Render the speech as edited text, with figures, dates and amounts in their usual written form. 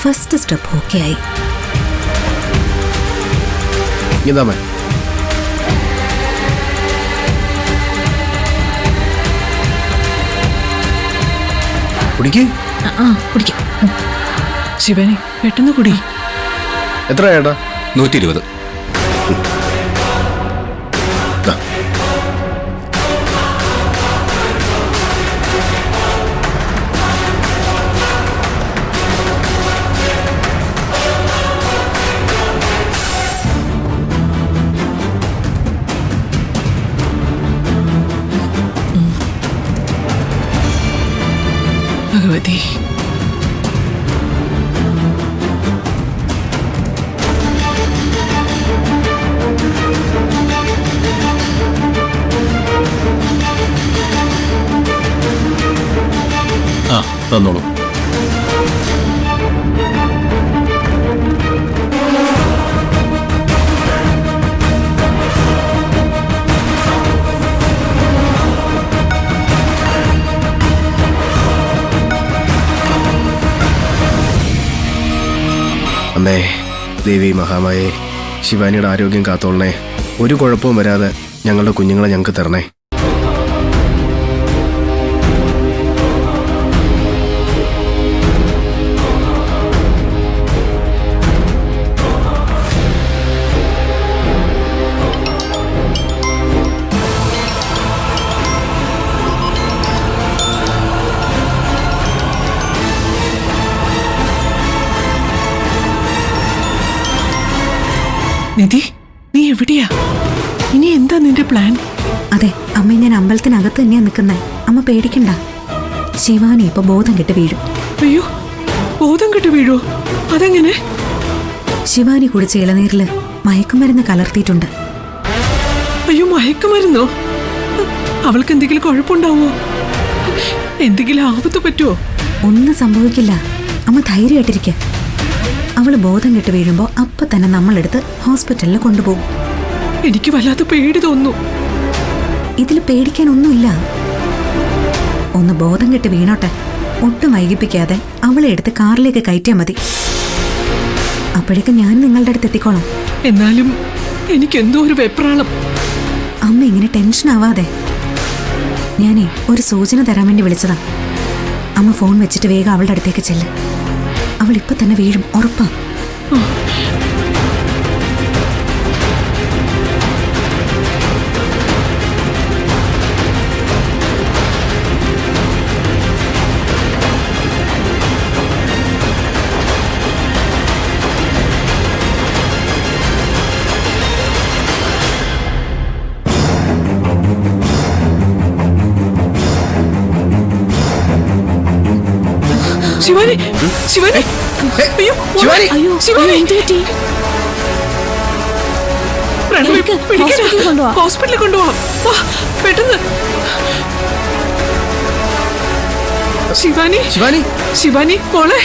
First step okay ആയി. ശിവനെ പെട്ടെന്ന് കുടി. എത്ര ഏട്ടാ? 120. ഭഗവതി, തന്നോളൂ. അമ്മേ, ദേവി മഹാമായേ, ശിവാനിയുടെ ആരോഗ്യം കാത്തോളണേ. ഒരു കുഴപ്പവും വരാതെ ഞങ്ങളുടെ കുഞ്ഞുങ്ങളെ ഞങ്ങൾക്ക് തരണേ. നിധി, നീ എവിടെയാ? ഇനി എന്താ നിന്റെ പ്ലാൻ? അതെ അമ്മ, ഞാൻ അമ്പലത്തിനകത്ത് തന്നെയാ നിൽക്കുന്നേ. അമ്മ പേടിക്കണ്ട. ശിവാനി ഇപ്പൊ ബോധം കെട്ട് വീഴും. അയ്യോ, ബോധം കെട്ട് വീഴോ? അതെങ്ങനെ? ശിവാനി കുടിച്ച ഇളനീരില് മയക്കുമരുന്ന് കലർത്തിയിട്ടുണ്ട്. അയ്യോ, മയക്കുമരുന്നോ? അവൾക്ക് എന്തെങ്കിലും കുഴപ്പമുണ്ടാവോ? എന്തെങ്കിലും ആപത്ത് പറ്റുമോ? ഒന്നും സംഭവിക്കില്ല. അമ്മ ധൈര്യമായിട്ടിരിക്ക. അവള് ബോധം കെട്ട് വീഴുമ്പോ അപ്പൊ തന്നെ നമ്മളെടുത്ത് ഹോസ്പിറ്റലിൽ കൊണ്ടുപോകും. എനിക്ക് വല്ലാത്ത പേടി തോന്നുന്നു. ഇതിൽ പേടിക്കാനൊന്നുമില്ല. ഒന്ന് ബോധം കെട്ട് വീണോട്ടെ. ഒട്ടും വൈകിപ്പിക്കാതെ അവളെ എടുത്ത് കാറിലേക്ക് കയറ്റിയാൽ മതി. അപ്പോഴേക്കും ഞാൻ നിങ്ങളുടെ അടുത്ത് എത്തിക്കോളാം. എന്നാലും എനിക്കെന്തോ ഒരു വെപ്രാളം. അമ്മ ഇങ്ങനെ ടെൻഷൻ ആവാതെ. ഞാനേ ഒരു സൂചന തരാൻ വേണ്ടി വിളിച്ചതാ. അമ്മ ഫോൺ വെച്ചിട്ട് വേഗം അവളുടെ അടുത്തേക്ക് ചെല്ല്. അവൾ ഇപ്പൊ തന്നെ വീഴും, ഉറപ്പാ. ശിവാനി, ശിവാനി, അയ്യോ, ശിവാനി, അയ്യോ, ശിവാനി, ഹോസ്പിറ്റലിൽ കൊണ്ടുപോവാം. പെട്ടെന്ന്. ശിവാനി, ശിവാനി, ശിവാനി മോളെ.